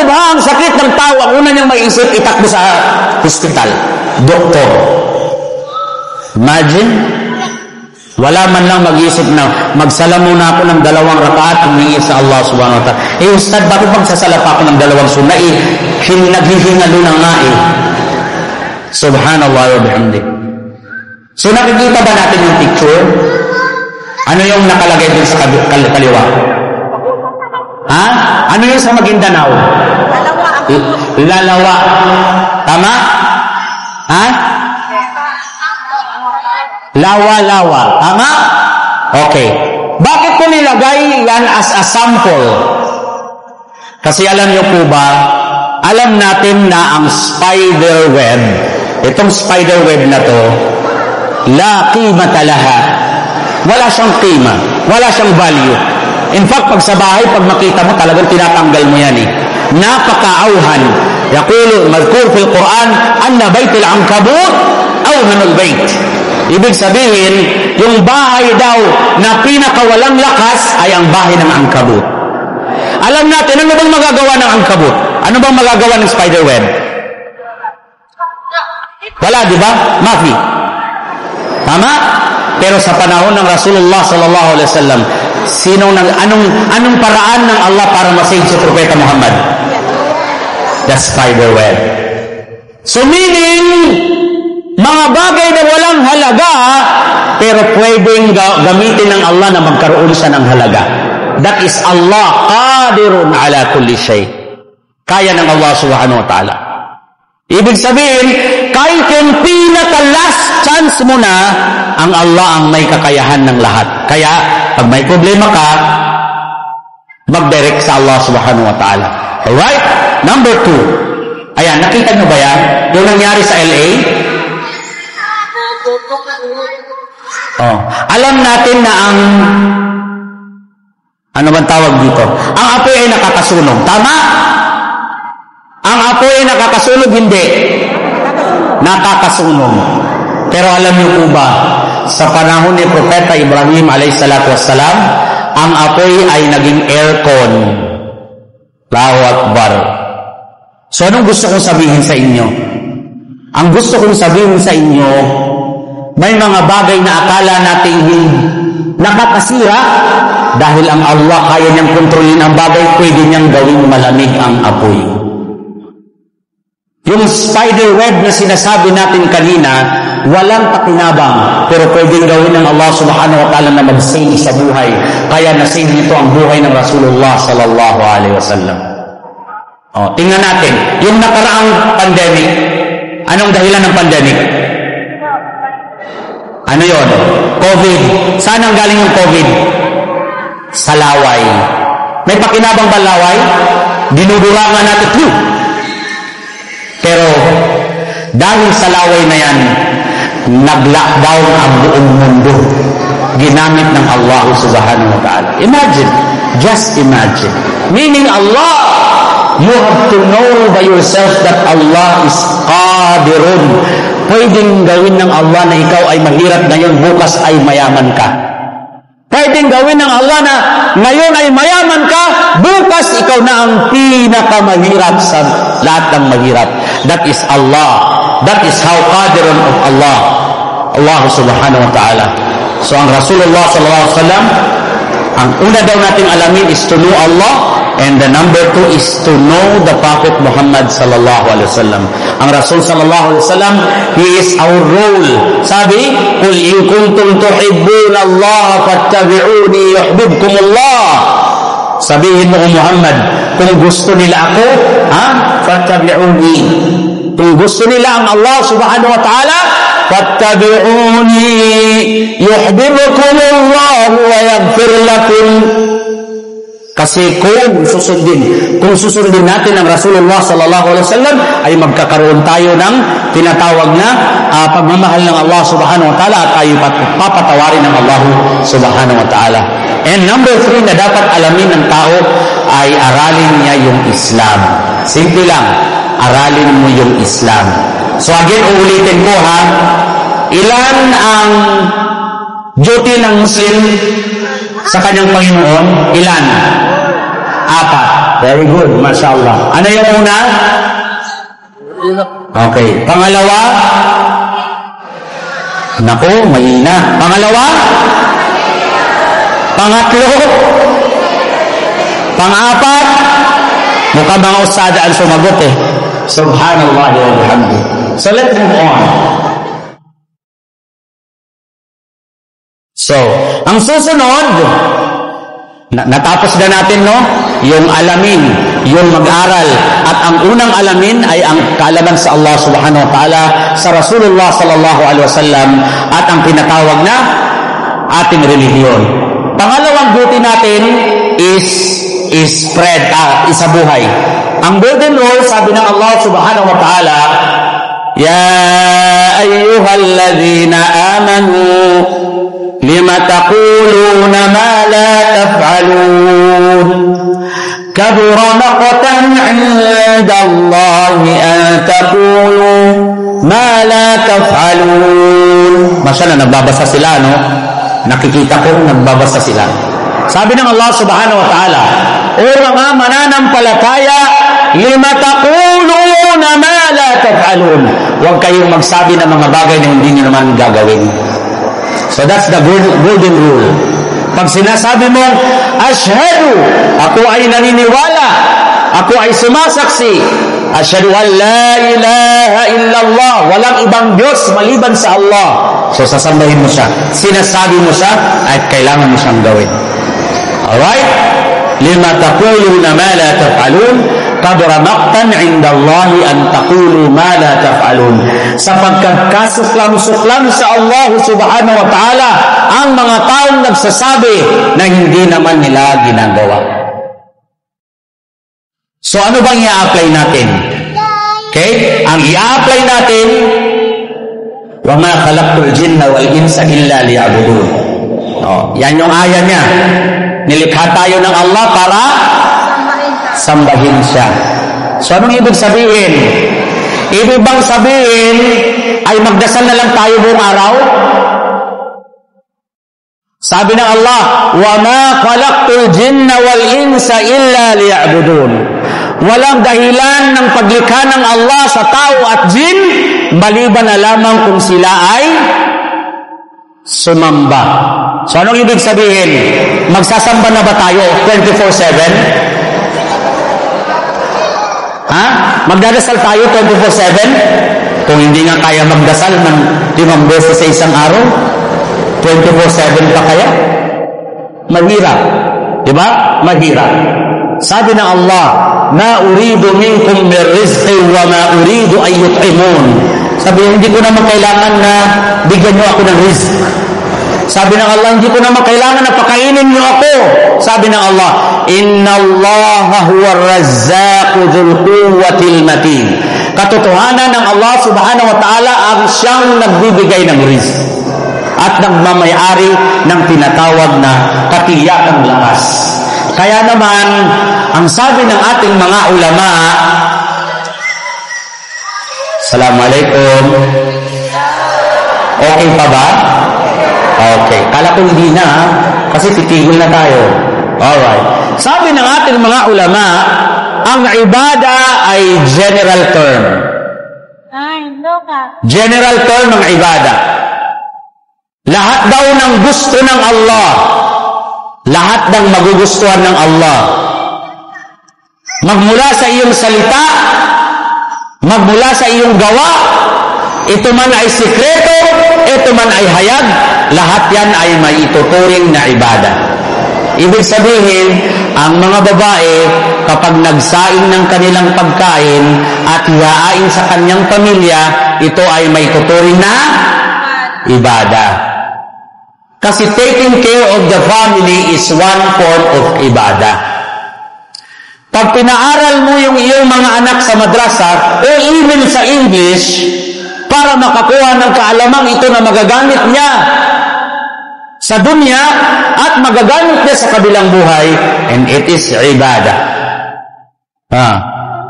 lubha ang sakit ng tao, ang una niyang maiisip, itakbo sa hospital. Doktor. Imagine, wala man lang mag-iisip na magsala muna ako ng 2 rakaat humingi sa Allah subhanahu wa ta'ala. Ustad, bakit magsasala pa ako ng 2 sunna? Naghihingalo na nga Subhanallah wa bihamdi. So nakikita ba natin yung picture? Ano yung nakalagay dun sa kaliwa? Ha? Ano yung sa Maguindanao? Lalawa. Tama? Ha? Lawa-lawa. Tama? Okay. Bakit ko nilagay yan as a sample? Kasi alam niyo po ba, alam natin na ang spider web, itong spider web na to, la qimata laha. Wala siyang qima. Wala siyang value. In fact, pag sa bahay, pag makita mo, talagang tinatanggal mo yan Napaka-auhan. Yaqulu, madhkur fil Quran, anna baytil ankabut, auhanul bayt. Ibig sabihin, yung bahay daw na pinakawalang lakas ay ang bahay ng angkabut. Alam natin, ano bang magagawa ng angkabut? Ano bang magagawa ng spider web? Wala, di ba? Mafi. Tama? Pero sa panahon ng Rasulullah sallallahu alaihi wasallam, anong paraan ng Allah para masave si Propeta Muhammad? The spider web. So meaning, mga bagay na walang halaga, pero pwedeng gamitin ng Allah na magkaroon siya ng halaga. That is Allah, qadirun ala kulli shay. Kaya ng Allah subhanahu wa ta'ala. Ibig sabihin, kahit yung pinaka-last chance mo na, ang Allah ang may kakayahan ng lahat. Kaya, pag may problema ka, mag-direct sa Allah subhanahu wa ta'ala. Alright? Number 2. Ayan, nakita nyo ba yan? Yung nangyari sa LA? Alam natin na ano bang tawag dito? Ang apoy ay nakakasunog. Tama? Ang apoy ay nakakasunog, hindi. Nakakasunog. Pero alam niyo po ba, sa panahon ni Propeta Ibrahim alayhisalatu wassalam, ang apoy ay naging aircon. Allahu Akbar. So anong gusto kong sabihin sa inyo? Ang gusto kong sabihin sa inyo, may mga bagay na akala natin nakakasira dahil ang Allah kaya niyang kontrolin ang bagay, pwede niyang gawing malamig ang apoy. Yung spider web na sinasabi natin kanina, walang pakinabang, pero pwedeng gawin ng Allah subhanahu wa ta'ala na mag-save sa buhay. Kaya na-save nito ang buhay ng Rasulullah sallallahu alaihi wasallam. Tingnan natin, yung nakaraang pandemic, anong dahilan ng pandemic? Ano yon? COVID. Saan ang galing yung COVID? Sa laway. May pakinabang ba laway? Dinudurangan natin. Pero dahil sa laway na yan, nag-lockdown ang buong mundo. Ginamit ng Allah subhanahu wa ta'ala. Imagine. Just imagine. Meaning Allah, you have to know by yourself that Allah is qadirun. Pwedeng gawin ng Allah na ikaw ay mahirap ngayon, bukas ay mayaman ka. Pwedeng gawin ng Allah na ngayon ay mayaman ka, bukas ikaw na ang pinakamahirap sa lahat ng mahirap. That is Allah. That is how qadirun of Allah. Allah subhanahu wa ta'ala. So ang Rasulullah sallallahu alaihi wasallam, ang una daw nating alamin is to know Allah, and the number 2 is to know the Prophet Muhammad sallallahu alaihi wasallam. Ang Rasul sallallahu alaihi wasallam, he is our role. Sabi, "Qul in kuntum tuhibbuna Allah fattabi'uni yuhibbukumullah." Sabihin mo, Muhammad, kung gusto nila ako, fattabi'uni. Kung gusto nila ang Allah subhanahu wa ta'ala, fattabi'uni yuhibbukumullah wa yaghfir lakum. Kasi kung susundin natin ang Rasulullah sallallahu alaihi wasallam, ay magkakaroon tayo ng tinatawag na pagmamahal ng Allah subhanahu wa ta'ala, at tayo papatawarin ng Allah subhanahu wa ta'ala. And number 3 na dapat alamin ng tao ay aralin niya yung Islam. Simple lang, aralin mo yung Islam. So again, uulitin ko ilan ang duty ng Muslim sa kanyang Panginoon? Ilan? 4. Very good, mashallah. Ano yung una? Okay. Pangalawa? Naku, mahina. Pangalawa? Pangatlo? Pang-4? Mukha mga usada ang sumagot eh. Subhanallah wa bihamdihi. So let's move on. So, ang susunod, natapos na natin, no? Yung alamin, yung mag-aral. At ang unang alamin ay ang kaalaman sa Allah subhanahu wa ta'ala, sa Rasulullah sallallahu alaihi wasallam, at ang tinatawag na ating relihiyon. Pangalawang duty natin is spread, isabuhay. Ang golden rule, sabi ng Allah subhanahu wa ta'ala, Ya ayyuhalladhina amanu lima taquluna ma la taf'alun kabura maqtan 'inda Allahi an taqulu ma la taf'alun. Masya na, nagbabasa sila, no? Nakikita ko, nagbabasa sila. Sabi ng Allah subhanahu wa ta'ala, o mga mananampalataya, lima taquluna ma la taf'alun. Huwag kayong magsabi ng mga bagay na hindi nyo naman gagawin. So that's the golden rule. Pag sinasabi mo, ashhadu, ako ay naniniwala, ako ay sumasaksi, ashhadu an la ilaha illallah, walang ibang Diyos maliban sa Allah. So sasambahin mo siya. Sinasabi mo siya at kailangan mo siyang gawin. Alright? Lima taquluna ma la taf'alun kabura maqtan 'inda Allahi an taqulu ma la taf'alun. Sapagkat kasuklam-suklam sa Allah subhanahu wa ta'ala ang mga taong nagsasabi na hindi naman nila ginagawa. So ano bang i-apply natin? Okay? Ang i-apply natin, wa ma khalaqtul jinna wal insa illa liya'budun. Yan yung aya niya. Nilikha tayo ng Allah para sambahin siya. So anong ibig sabihin? Ibig bang sabihin ay magdasal na lang tayo buong araw? Sabi ng Allah, wa ma khalaqtul jinna wal insa illa liya'budun. Walang dahilan ng paglikha ng Allah sa tao at jin maliban na lamang kung sila ay sumamba. So anong ibig sabihin? Magsasamba na ba tayo 24/7? Ha? Magdadasal tayo 24/7? Kung hindi nga kaya magdasal ng 5 beses sa isang araw, 24/7 pa kaya? Mahirap. Diba? Mahirap. Sabi ng Allah, ma uridu minkum min rizqi wa ma uridu ay yut'imun. Sabi, hindi ko naman kailangan na bigyan nyo ako ng rizq. Sabi ng Allah, hindi ko naman kailangan na pakainin nyo ako. Sabi ng Allah, inna Allaha huwa ar-razzaqu dhul quwwatil matin. Katotohanan ng Allah subhanahu wa ta'ala ang siyang nagbibigay ng rizq at nagmamayari ng tinatawag na katiyakang lakas. Kaya naman, ang sabi ng ating mga ulama, Assalamualaikum. Okay pa ba? Okay. Kala ko hindi na, kasi titigil na tayo. Alright. Sabi ng ating mga ulama, ang ibada ay general term. General term ng ibada. Lahat daw ng gusto ng Allah, lahat ng magugustuhan ng Allah, magmula sa iyong salita, magmula sa iyong gawa, ito man ay sikreto, ito man ay hayag, lahat yan ay may ituturing na ibada. Ibig sabihin, ang mga babae, kapag nagsaing ng kanilang pagkain at hiyain sa kanyang pamilya, ito ay may tuturing na ibada. Kasi taking care of the family is one form of ibada. Pag pinaaral mo yung iyong mga anak sa madrasa o even sa English para makakuha ng kaalamang ito na magagamit niya sa dunya at magagamit niya sa kabilang buhay, and it is ibadah.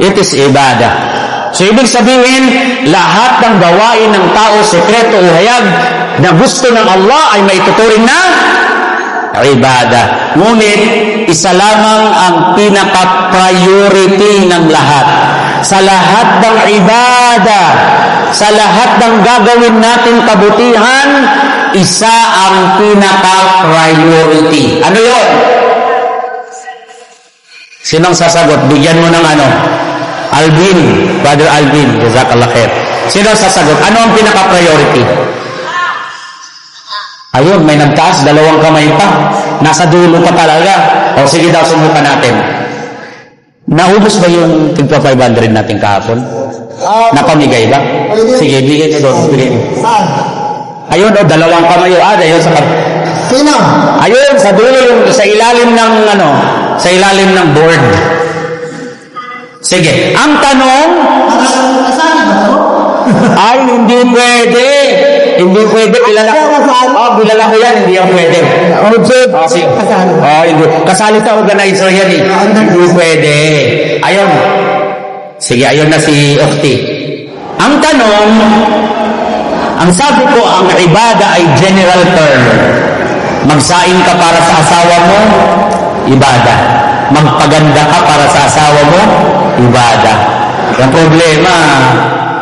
It is ibadah. So ibig sabihin, lahat ng gawain ng tao, sekreto o hayag na gusto ng Allah ay may tuturing na ibadah. Ngunit, isa lamang ang pinaka-priority ng lahat. Sa lahat ng ibadah, sa lahat ng gagawin natin kabutihan, isa ang pinaka-priority. Ano yun? Sinong sasagot? Bigyan mo ng ano? Alvin. Brother Alvin. Jazakallah khair. Sino sasagot? Ano ang pinaka-priority? Ayun, may nagtaas, dalawang kamay pa. Nasa dulo pa talaga. O sige daw, subukan natin. Naubos ba yung tigpa 500 natin kahapon? Napamigay ba? Sige, bigyan nyo doon. Bigyan nyo. Ayun, dalawang kamay. Ayun, sa Sino? ayun, sa dulo, sa ilalim ng, sa ilalim ng board. Sige, ang tanong, ay, hindi pwede. Hindi pwede. Kilala ko yan. Hindi yan pwede. Sige. Hindi. Kasali sa organizer yan eh. Hindi pwede. Ayun. Sige, ayun na si Ukhti. Ang tanong, ang sabi ko, ang ibada ay general term. Magsaing ka para sa asawa mo, ibada. Magpaganda ka para sa asawa mo, ibada. Ang problema,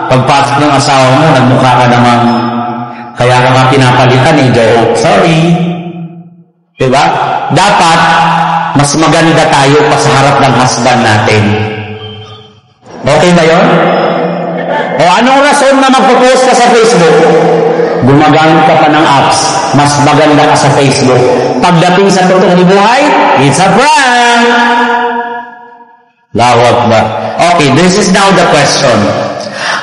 pagpasok ng asawa mo, nagmukha ka namang kaya ka nga pinapalitan eh, joke. Sorry. Diba? Dapat, mas maganda tayo pa sa harap ng husband natin. Okay ba yun? O anong rason na magpo-post ka sa Facebook? Gumagamit ka pa ng apps. Mas maganda ka sa Facebook. Pagdating sa totoong buhay, it's a prank. Lawak ba? Okay, this is now the question.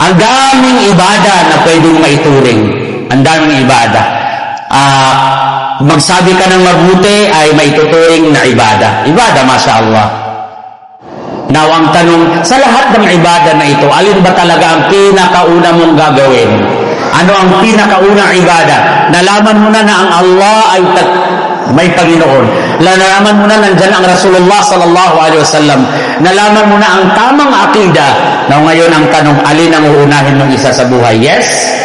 Ang daming ibada na pwedeng maituring. Ang daming ibada. Magsabi ka ng mabuti ay maituturing na ibada. Ibada, mashallah. Now, ang tanong, sa lahat ng ibada na ito, alin ba talaga ang pinakauna mong gagawin? Ano ang pinakaunang ibada? Nalaman mo na ang Allah ay may Panginoon. Nalaman mo na nandyan ang Rasulullah sallallahu alaihi wasallam. Nalaman mo na ang tamang akida. Now, ngayon ang tanong, alin ang uunahin mong isa sa buhay? Yes?